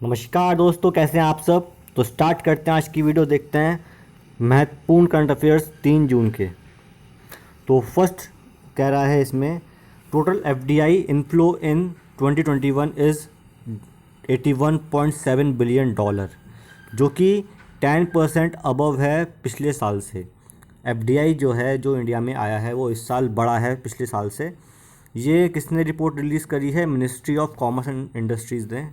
नमस्कार दोस्तों, कैसे हैं आप सब। तो स्टार्ट करते हैं आज की वीडियो। देखते हैं महत्वपूर्ण करंट अफेयर्स 3 जून के। तो फर्स्ट कह रहा है इसमें total FDI inflow in 2021 is 81.7 billion dollar, जो कि 10% अबव है पिछले साल से। एफडीआई जो है, जो इंडिया में आया है, वो इस साल बढ़ा है पिछले साल से। ये किसने रिपोर्ट रिलीज़ करी है? Ministry of commerce and industries ने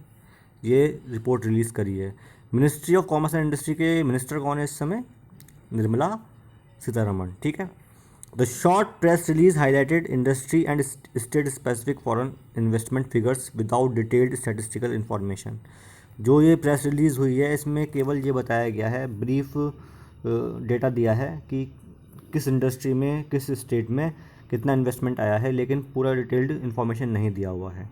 ये रिपोर्ट रिलीज़ करी है। Ministry of commerce and industry के मिनिस्टर कौन है इस समय? निर्मला सीतारमण। ठीक है। The short press release highlighted industry and state specific foreign investment figures without detailed statistical information. जो ये प्रेस रिलीज़ हुई है, इसमें केवल ये बताया गया है, ब्रीफ डेटा दिया है कि किस इंडस्ट्री में, किस स्टेट में कितना इन्वेस्टमेंट आया है, लेकिन पूरा डिटेल्ड इन्फॉर्मेशन नहीं दिया हुआ है।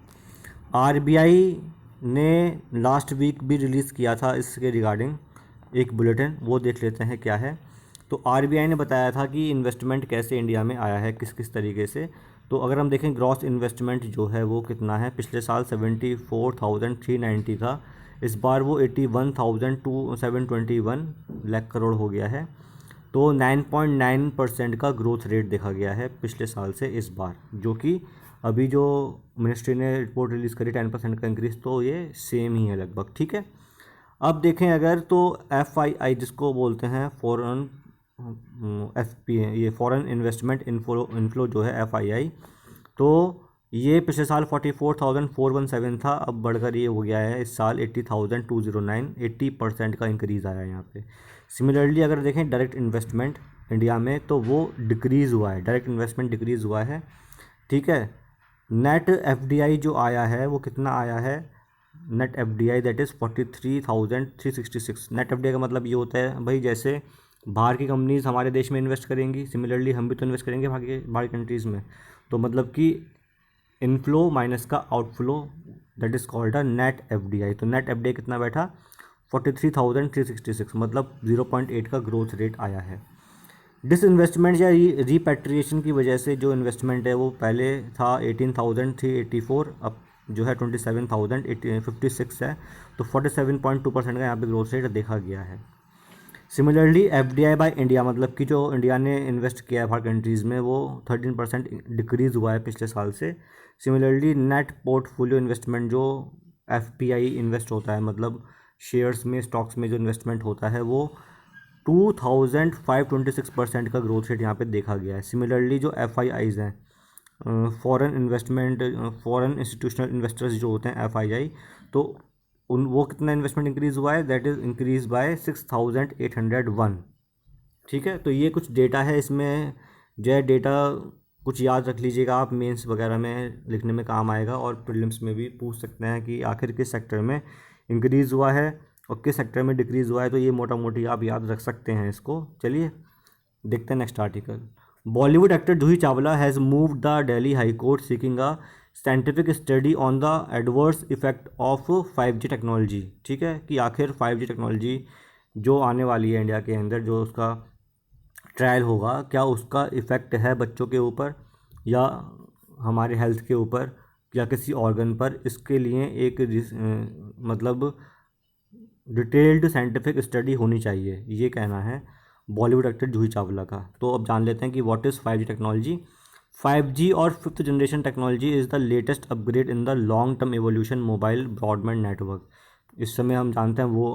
आरबीआई ने लास्ट वीक भी रिलीज़ किया था इसके रिगार्डिंग एक बुलेटिन, वो देख लेते हैं क्या है। तो आरबीआई ने बताया था कि इन्वेस्टमेंट कैसे इंडिया में आया है, किस किस तरीके से। तो अगर हम देखें ग्रॉस इन्वेस्टमेंट जो है वो कितना है, पिछले साल 74,390 था, इस बार वो 81,721 लाख करोड़ हो गया है। तो 9.9% का ग्रोथ रेट देखा गया है पिछले साल से इस बार, जो कि अभी जो मिनिस्ट्री ने रिपोर्ट रिलीज़ करी 10% का इंक्रीज, तो ये सेम ही है लगभग। ठीक है। अब देखें अगर, तो एफआईआई जिसको बोलते हैं फॉरेन, एफपी है ये, फॉरेन इन्वेस्टमेंट इनफ्लो जो है एफआईआई, तो ये पिछले साल 44,417 था, अब बढ़कर ये हो गया है इस साल 80,209। 80% का इंक्रीज़ आया है यहाँ पे। सिमिलरली अगर देखें डायरेक्ट इन्वेस्टमेंट इंडिया में, तो वो डिक्रीज़ हुआ है, डायरेक्ट इन्वेस्टमेंट डिक्रीज़ हुआ है। ठीक है। नेट एफडीआई जो आया है वो कितना आया है? Net FDI that is 43,366। Net FDI का मतलब ये होता है भाई, जैसे बाहर की कंपनीज हमारे देश में इन्वेस्ट करेंगी, सिमिलरली हम भी तो इन्वेस्ट करेंगे बाहर की कंट्रीज़ में। तो मतलब कि इनफ्लो माइनस का outflow, that is called a net FDI. तो नेट एफडीआई कितना बैठा? 43,366, मतलब 0.8 का ग्रोथ रेट आया है। डिसइन्वेस्टमेंट या रीपैट्रिएशन की वजह से जो इन्वेस्टमेंट है वो पहले था 18,384, अब जो है 27,056 है। तो 47.2% का यहाँ पे ग्रोथ रेट देखा गया है। सिमिलरली एफडीआई बाय इंडिया, मतलब कि जो इंडिया ने इन्वेस्ट किया है बाहर कंट्रीज़ में, वो 13% डिक्रीज़ हुआ है पिछले साल से। सिमिलरली नेट पोर्टफोलियो इन्वेस्टमेंट जो एफपीआई इन्वेस्ट होता है, मतलब शेयर्स में, स्टॉक्स में जो इन्वेस्टमेंट होता है, वो 2,526% का ग्रोथ रेट यहाँ पे देखा गया है। सिमिलरली जो एफ आई आईज़ हैं, foreign investment, foreign institutional investors जो होते हैं एफ आई आई, तो उन वो कितना इन्वेस्टमेंट इंक्रीज़ हुआ है? That is increase by 6,801। ठीक है। तो ये कुछ डेटा है इसमें, जो है डेटा कुछ याद रख लीजिएगा आप, मेंस वगैरह में लिखने में काम आएगा, और प्रीलिम्स में भी पूछ सकते हैं कि आखिर किस सेक्टर में इंक्रीज़ हुआ है और किस सेक्टर में डिक्रीज़ हुआ है। तो ये मोटा मोटी आप याद रख सकते हैं इसको। चलिए देखते हैं next article. Bollywood actor Juhi Chawla has moved the Delhi high court seeking a scientific study on the adverse effect of 5G technology. ठीक है, कि आखिर 5G टेक्नोलॉजी जो आने वाली है इंडिया के अंदर, जो उसका ट्रायल होगा, क्या उसका इफ़ेक्ट है बच्चों के ऊपर या हमारे हेल्थ के ऊपर या किसी ऑर्गन पर। इसके लिए एक मतलब डिटेल्ड साइंटिफिक स्टडी होनी चाहिए, ये कहना है बॉलीवुड एक्टर जूही चावला का। तो अब जान लेते हैं कि what is 5G technology. 5G और fifth generation technology is the latest upgrade in the long term evolution mobile broadband network. इस समय हम जानते हैं वो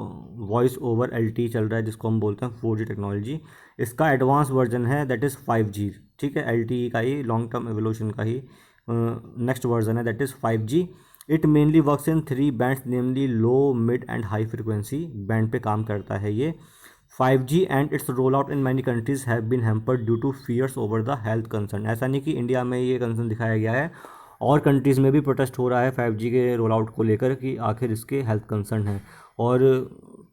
वॉइस ओवर LTE चल रहा है, जिसको हम बोलते हैं 4G टेक्नोलॉजी। इसका एडवांस वर्जन है, दैट इज़ 5G। ठीक है, LTE का ही, लॉन्ग टर्म एवोल्यूशन का ही नेक्स्ट वर्जन है, that is 5G। It mainly works in 3 bands, namely low, mid and high frequency band पे काम करता है ये। 5G and its roll out in many countries have been hampered due to fears over the health concern. ऐसा नहीं कि India में ये कंसर्न दिखाया गया है, और कंट्रीज़ में भी प्रोटेस्ट हो रहा है 5G के रोल आउट को लेकर कि आखिर इसके हेल्थ कंसर्न है। और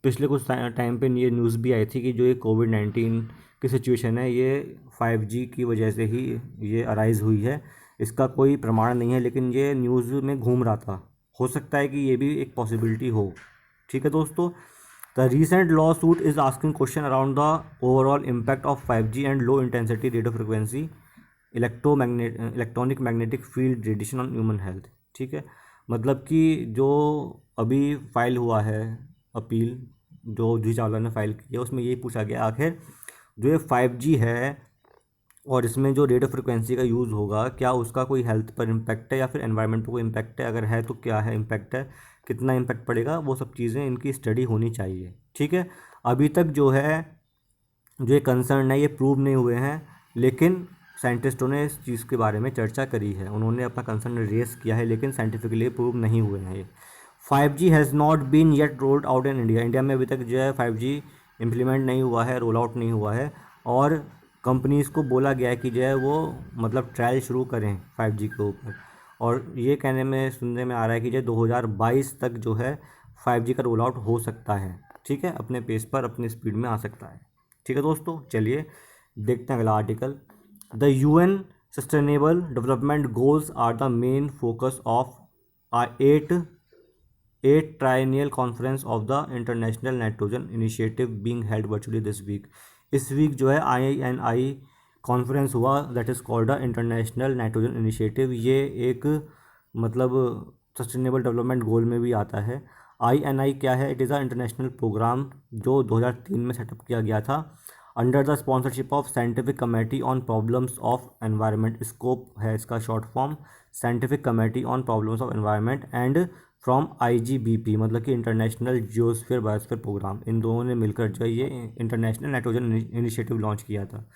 पिछले कुछ टाइम पे ये न्यूज़ भी आई थी कि जो ये कोविड-19 की सिचुएशन है, ये 5G की वजह से ही ये अराइज़ हुई है। इसका कोई प्रमाण नहीं है, लेकिन ये न्यूज़ में घूम रहा था। हो सकता है कि ये भी एक पॉसिबिलिटी हो। ठीक है दोस्तों। The recent law suit is asking question around the overall impact of 5G and low intensity radio frequency electronic magnetic field radiation on human health. ठीक है, मतलब कि जो अभी फाइल हुआ है अपील, जो जूही चावला ने फाइल की है, उसमें यही पूछा गया आखिर जो ये 5G है और इसमें जो रेडियो फ्रिक्वेंसी का यूज़ होगा, क्या उसका कोई हेल्थ पर इम्पैक्ट है या फिर एनवायरनमेंट पर कोई इम्पैक्ट है, अगर है तो क्या है इम्पैक्ट है, कितना इम्पैक्ट पड़ेगा, वो सब चीज़ें इनकी स्टडी होनी चाहिए। ठीक है, अभी तक जो है जो ये कंसर्न है ये प्रूव नहीं हुए हैं, लेकिन साइंटिस्टों ने इस चीज़ के बारे में चर्चा करी है, उन्होंने अपना कंसर्न रेस किया है, लेकिन साइंटिफिकली प्रूव नहीं हुए हैं ये। 5G has not been yet rolled out in India, India में अभी तक जो है 5G इम्प्लीमेंट नहीं हुआ है, रोल आउट नहीं हुआ है, और कंपनीज़ को बोला गया है कि जो है वो मतलब ट्रायल शुरू करें 5G के ऊपर, और ये कहने में सुनने में आ रहा है कि जो 2022 तक जो है 5G का रोल आउट हो सकता है। ठीक है, अपने पेस पर अपनी स्पीड में आ सकता है। ठीक है दोस्तों, चलिए देखते हैं अगला article. The UN sustainable development goals are the main focus of eight triennial conference of the international nitrogen initiative being held virtually this week. इस वीक जो है INI कॉन्फ्रेंस हुआ, that is called the international nitrogen initiative. ये एक मतलब sustainable development goal में भी आता है। INI क्या है? It is a international programme जो 2003 में सेटअप किया गया था under the sponsorship of scientific committee on problems of environment. SCOPE है इसका short form, scientific committee on problems of environment, and from IGBP मतलब कि इंटरनेशनल जियोस्फीयर बायोस्फीयर प्रोग्राम। इन दोनों ने मिलकर जो है ये इंटरनेशनल नाइट्रोजन इनिशिएटिव लॉन्च किया था।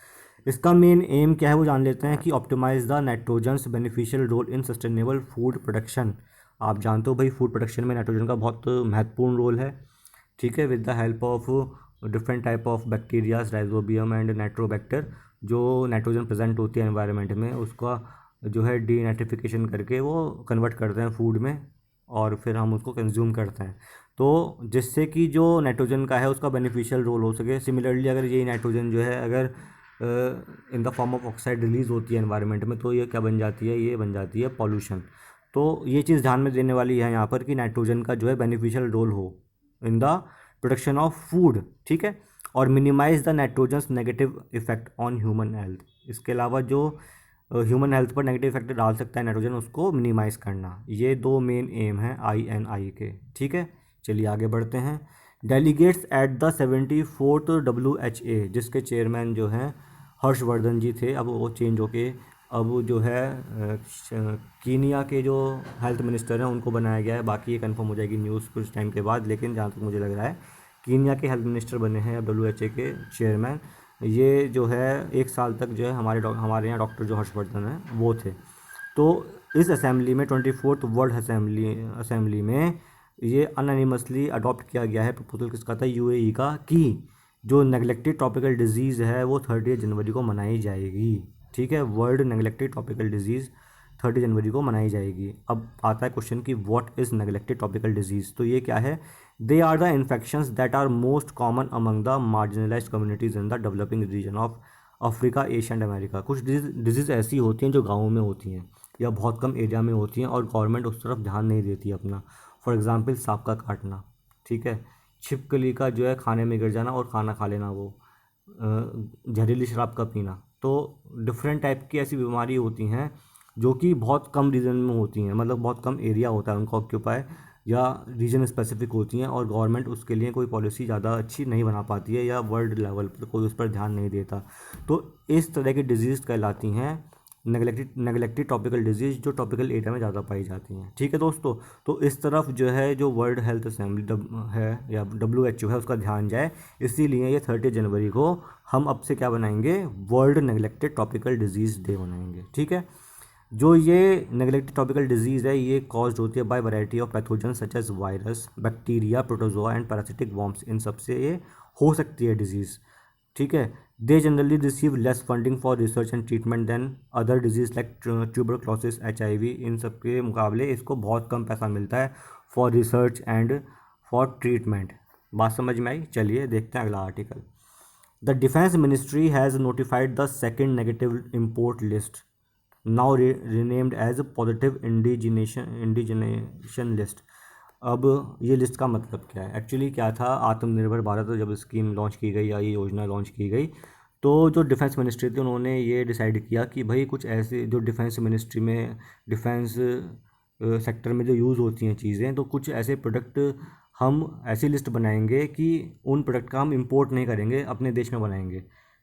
इसका मेन एम क्या है वो जान लेते हैं कि optimise the nitrogen's beneficial role in sustainable food production. आप जानते हो भाई फूड प्रोडक्शन में नाइट्रोजन का बहुत महत्वपूर्ण रोल है। ठीक है, with the help of different type of bacterias, rhizobium and Nitrobacter, जो नाइट्रोजन प्रेजेंट होती है एनवायरनमेंट में उसका जो है डीनाइट्रिफिकेशन करके वो कन्वर्ट करते हैं फूड में, और फिर हम उसको कंज्यूम करते हैं, तो जिससे कि जो नाइट्रोजन का है उसका बेनिफिशियल रोल हो सके। सिमिलरली अगर यही नाइट्रोजन जो है अगर in the form of oxide release होती है एनवायरनमेंट में, तो ये क्या बन जाती है? ये बन जाती है पॉल्यूशन। तो ये चीज़ ध्यान में देने वाली है यहाँ पर कि नाइट्रोजन का जो है बेनिफिशियल रोल हो in the production of food. ठीक है, और minimise the nitrogen's negative effect on human health. इसके अलावा जो ह्यूमन हेल्थ पर नेगेटिव इफेक्ट डाल सकता है नाइट्रोजन, उसको मिनिमाइज़ करना, ये दो मेन एम हैं INI के। ठीक है, चलिए आगे बढ़ते हैं। Delegates at the 74th WHA, जिसके चेयरमैन जो हैं हर्षवर्धन जी थे, अब वो चेंज होके अब जो है कीनिया के जो हेल्थ मिनिस्टर हैं उनको बनाया गया है। बाकी ये कंफर्म हो जाएगी न्यूज़ कुछ टाइम के बाद, लेकिन जहाँ तक मुझे लग रहा है कीनिया के हेल्थ मिनिस्टर बने हैं अब WHA के चेयरमैन। ये जो है 1 साल तक जो है हमारे यहाँ डॉक्टर जो हर्षवर्धन हैं वो थे। तो इस असेंबली में 24th वर्ल्ड असेंबली में ये अनएनिमसली अडॉप्ट किया गया है। प्रपोजल किसका था? UAE का, कि जो नेगलेक्टेड ट्रॉपिकल डिजीज़ है वो 30 जनवरी को मनाई जाएगी। ठीक है, वर्ल्ड नेगलेक्टेड ट्रॉपिकल डिजीज़ 30 जनवरी को मनाई जाएगी। अब आता है क्वेश्चन कि what is neglected tropical disease. तो ये क्या है? They are the infections that are most common among the marginalised communities in the developing region of Africa, Asia and America. कुछ डिजीज़ ऐसी होती हैं जो गाँवों में होती हैं या बहुत कम एरिया में होती हैं और गवर्नमेंट उस तरफ ध्यान नहीं देती अपना। फॉर एग्ज़ाम्पल सांप का काटना, ठीक है, छिपकली का जो है खाने में गिर जाना और खाना खा लेना, वो जहरीली शराब का पीना। तो डिफरेंट टाइप की ऐसी बीमारी होती हैं जो कि बहुत कम रीजन में होती हैं, मतलब बहुत कम एरिया होता है उनका ऑक्यूपाई, या रीजन स्पेसिफिक होती हैं, और गवर्नमेंट उसके लिए कोई पॉलिसी ज़्यादा अच्छी नहीं बना पाती है या वर्ल्ड लेवल पर कोई उस पर ध्यान नहीं देता। तो इस तरह की डिजीज़ कहलाती हैं नेगलेक्टेड ट्रॉपिकल डिजीज़, जो ट्रॉपिकल एरिया में ज़्यादा पाई जाती हैं। ठीक है दोस्तों, तो इस तरफ जो है जो वर्ल्ड हेल्थ असेंबली है या WHO है उसका ध्यान जाए, इसीलिए ये 30 जनवरी को हम अब से क्या बनाएंगे? World neglected tropical disease day बनाएंगे। ठीक है, जो ये नेगलेक्टेड ट्रॉपिकल डिजीज़ है ये कॉज्ड होती है by variety of pathogen such as virus, bacteria, protozoa and parasitic worms. इन सब से ये हो सकती है डिजीज़। ठीक है, they generally receive less funding for research and treatment than other disease like tuberculosis, HIV। इन सब के मुकाबले इसको बहुत कम पैसा मिलता है for research and for treatment. बात समझ में आई? चलिए देखते हैं अगला article. The defence ministry has notified the second negative import list, now renamed as positive indigenisation list. अब ये लिस्ट का मतलब क्या है? एक्चुअली क्या था, आत्मनिर्भर भारत जब स्कीम लॉन्च की गई या ये योजना लॉन्च की गई, तो जो डिफेंस मिनिस्ट्री थी उन्होंने ये डिसाइड किया कि भाई कुछ ऐसे जो डिफेंस मिनिस्ट्री में डिफेंस सेक्टर में जो यूज़ होती हैं चीज़ें, तो कुछ ऐसे प्रोडक्ट हम ऐसी लिस्ट बनाएंगे कि उन प्रोडक्ट का हम इंपोर्ट नहीं करेंगे, अपने देश में बनाएंगे।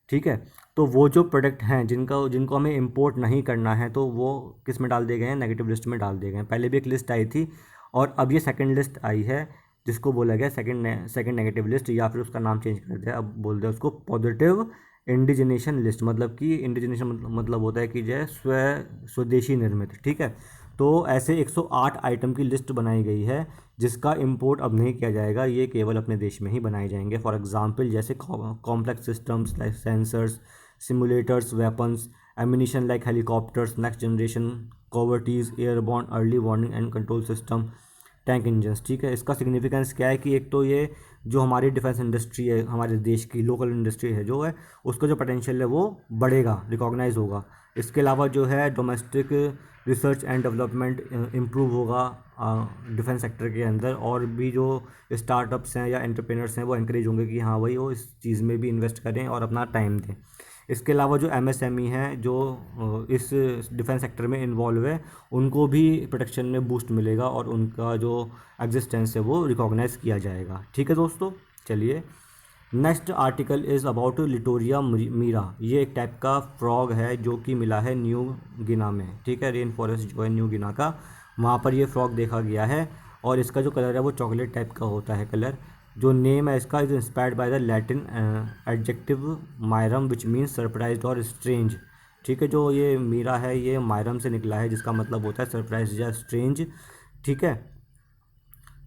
ठीक है, तो वो जो प्रोडक्ट हैं जिनको हमें इंपोर्ट नहीं करना है, तो वो किस में डाल दिए गए हैं, नेगेटिव लिस्ट में डाल दिए गए हैं। पहले भी एक लिस्ट आई थी और अब ये सेकंड लिस्ट आई है, जिसको बोला गया सेकंड नेगेटिव लिस्ट, या फिर उसका नाम चेंज कर दिया, अब बोल दिया उसको पॉजिटिव इंडिजिनेशन लिस्ट। मतलब कि इंडिजिनेशन मतलब होता है कि जो है स्वदेशी निर्मित। ठीक है, तो ऐसे 108 आइटम की लिस्ट बनाई गई है जिसका इंपोर्ट अब नहीं किया जाएगा, ये केवल अपने देश में ही बनाए जाएंगे। फॉर एग्जांपल जैसे complex systems like sensors, simulators, weapons, ammunition like helicopters, next generation corvettes, airborne early warning and control system, tank engines. ठीक है, इसका सिग्निफिकेंस क्या है कि एक तो ये जो हमारी डिफेंस इंडस्ट्री है, हमारे देश की लोकल इंडस्ट्री है जो है, उसका जो पोटेंशियल है वो बढ़ेगा, रिकॉग्नाइज होगा। इसके अलावा जो है domestic research and development improve होगा डिफेंस सेक्टर के अंदर, और भी जो स्टार्टअप्स हैं या एंटरप्रेन्योर्स हैं वो एनकरेज होंगे कि हाँ भाई वो इस चीज़ में भी इन्वेस्ट करें और अपना टाइम दें। इसके अलावा जो एमएसएमई हैं जो इस डिफेंस सेक्टर में इन्वॉल्व है, उनको भी प्रोटेक्शन में बूस्ट मिलेगा और उनका जो एग्जिस्टेंस है वो रिकॉग्नाइज किया जाएगा। ठीक है दोस्तों, चलिए next article is about Litoria mira. ये एक टाइप का फ्रॉग है जो कि मिला है न्यू गिना में। ठीक है, रेन फॉरेस्ट जो है न्यू गिना का, वहाँ पर ये फ्रॉग देखा गया है और इसका जो कलर है वो चॉकलेट टाइप का होता है कलर। जो नेम है इसका is inspired by the Latin adjective mirum which means surprised और स्ट्रेंज। ठीक है, जो ये मीरा है ये मायरम से निकला है जिसका मतलब होता है सरप्राइज या स्ट्रेंज। ठीक है,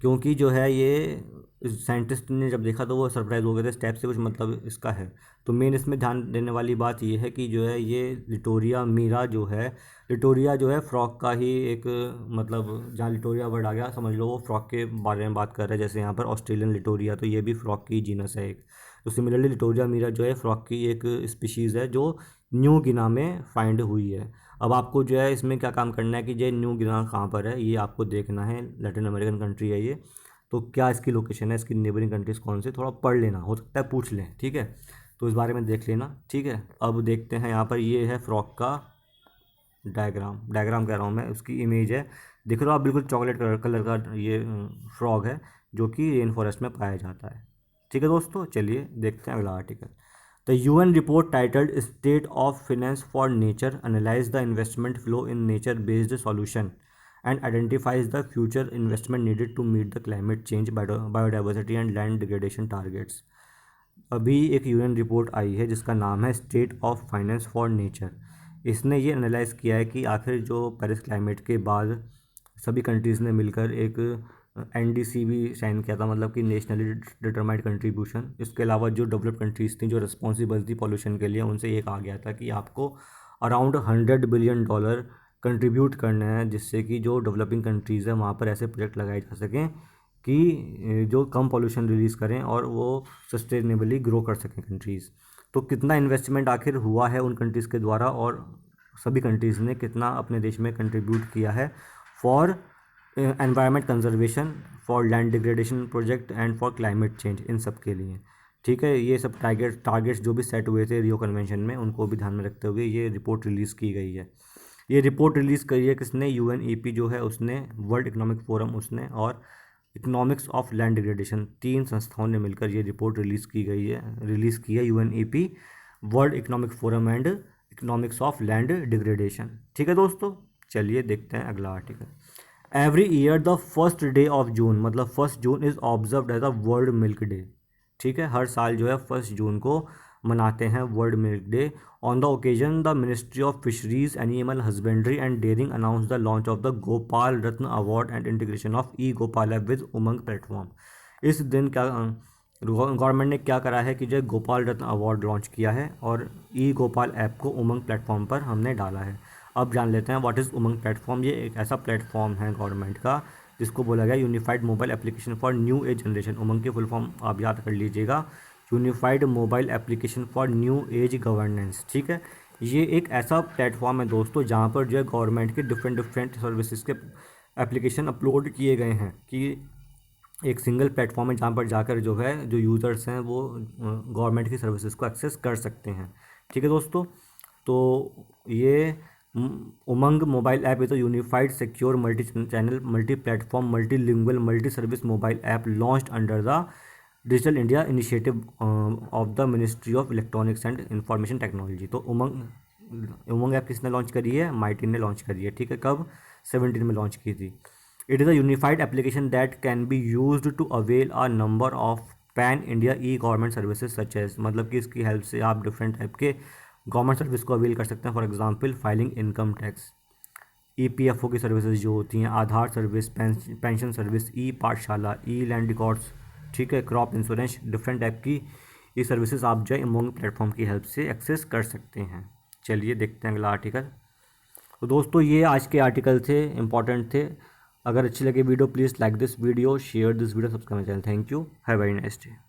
क्योंकि जो है ये साइंटिस्ट ने जब देखा तो वो सरप्राइज हो गए थे, स्टेप से कुछ मतलब इसका है। तो मेन इसमें ध्यान देने वाली बात ये है कि जो है ये लिटोरिया मीरा जो है, लिटोरिया जो है फ्रॉक का ही एक मतलब, जहाँ लिटोरिया वर्ड आ गया समझ लो वो फ्रॉक के बारे में बात कर रहा है। जैसे यहाँ पर ऑस्ट्रेलियन लिटोरिया, तो ये भी फ्रॉक की जीनस है एक। तो सिमिलरली लिटोरिया मीरा जो है फ्रॉक की एक स्पीशीज़ है जो न्यू गिना में फाइंड हुई है। अब आपको जो है इसमें क्या काम करना है कि ये न्यू गिना कहाँ पर है, ये आपको देखना है। लैटिन अमेरिकन कंट्री है ये, तो क्या इसकी लोकेशन है, इसकी नेबरिंग कंट्रीज़ कौन से, थोड़ा पढ़ लेना, हो सकता है पूछ लें। ठीक है, तो इस बारे में देख लेना। ठीक है, अब देखते हैं यहाँ पर, ये है फ्रॉक का डायग्राम कह रहा हूँ मैं, उसकी इमेज है। देख रहे हो आप, बिल्कुल चॉकलेट कलर का ये फ्रॉग है जो कि रेन फॉरेस्ट में पाया जाता है। ठीक है दोस्तों, चलिए देखते हैं अगला article. The UN report titled state of finance for nature analyse the investment flow in nature based solution and identifies the future investment needed to meet the climate change, biodiversity and land degradation targets। अभी एक UN report आई है जिसका नाम है state of finance for nature. इसने ये analyse किया है कि आखिर जो पेरिस क्लाइमेट के बाद सभी कंट्रीज़ ने मिलकर एक एनडीसी भी साइन किया था, मतलब कि नेशनली डिटरमाइंड कंट्रीब्यूशन। इसके अलावा जो डेवलप्ड कंट्रीज़ थी जो रिस्पॉन्सिबल थी पॉल्यूशन के लिए, उनसे एक आ गया था कि आपको अराउंड $100 बिलियन कंट्रीब्यूट करना है, जिससे कि जो डेवलपिंग कंट्रीज़ है वहाँ पर ऐसे प्रोजेक्ट लगाए जा सकें कि जो कम पॉल्यूशन रिलीज़ करें और वो सस्टेनेबली ग्रो कर सकें कंट्रीज़। तो कितना इन्वेस्टमेंट आखिर हुआ है उन कंट्रीज़ के द्वारा, और सभी कंट्रीज़ ने कितना अपने देश में कंट्रीब्यूट किया है for environment conservation, for land degradation project and for climate change, इन सब के लिए। ठीक है, ये सब टारगेट्स जो भी सेट हुए थे रियो कन्वेंशन में, उनको भी ध्यान में रखते हुए ये रिपोर्ट रिलीज़ की गई है। ये रिपोर्ट रिलीज़ करी है किसने, यूएनईपी जो है उसने, वर्ल्ड इकोनॉमिक फोरम उसने, और इकोनॉमिक्स ऑफ लैंड डिग्रेडेशन, तीन संस्थाओं ने मिलकर ये रिपोर्ट रिलीज़ की है UNEP, world economic forum and economics of land degradation. ठीक है दोस्तों, चलिए देखते हैं अगला आर्टिकल। Every year the first day of June, मतलब 1 June is observed as a world milk day. ठीक है, हर साल जो है 1 जून को मनाते हैं world milk day. On the occasion the ministry of fisheries, animal husbandry and dairying announce the launch of the Gopal Ratna award and integration of e Gopal app with Umang platform. इस दिन क्या गवर्नमेंट ने क्या करा है कि जो गोपाल रत्न अवार्ड लॉन्च किया है और ई गोपाल ऐप को उमंग प्लेटफॉर्म पर हमने डाला है। अब जान लेते हैं व्हाट इज़ उमंग प्लेटफॉर्म। ये एक ऐसा प्लेटफॉर्म है गवर्नमेंट का जिसको बोला गया unified mobile application for new age generation. Umang की फुल फॉर्म आप याद कर लीजिएगा, unified mobile application for new age governance. ठीक है, ये एक ऐसा प्लेटफॉर्म है दोस्तों जहाँ पर जो है गवर्नमेंट के डिफरेंट सर्विसेज के एप्लीकेशन अपलोड किए गए हैं, कि एक सिंगल प्लेटफॉर्म है जहाँ पर जाकर जो है जो यूज़र्स हैं वो गवर्नमेंट की सर्विसेज को एक्सेस कर सकते हैं। ठीक है दोस्तों, तो ये Umang mobile app is a unified secure multi channel multi platform multilingual multi service mobile app launched under the digital India initiative of the ministry of electronics and information technology. तो उमंग ऐप किसने लॉन्च करी है? Mighty ने launch करी है, ठीक है। कब? 17 में लॉन्च की थी। It is a unified application that can be used to avail a number of pan India e government services such as, मतलब कि इसकी हेल्प से आप डिफरेंट टाइप के गवर्नमेंट सर्विस को अवेल कर सकते हैं। For example filing income tax, EPFO की सर्विसेज जो होती हैं, Aadhaar service, pension service, e Pathshala, e land records, ठीक है, क्रॉप इंश्योरेंस, डिफरेंट टाइप की ये सर्विसेज आप जो है उमंग प्लेटफॉर्म की हेल्प से एक्सेस कर सकते हैं। चलिए देखते हैं अगला आर्टिकल। तो दोस्तों ये आज के आर्टिकल थे, इंपॉर्टेंट थे। अगर अच्छी लगे video please like this video, share this video, subscribe my channel. Thank you, have very nice day.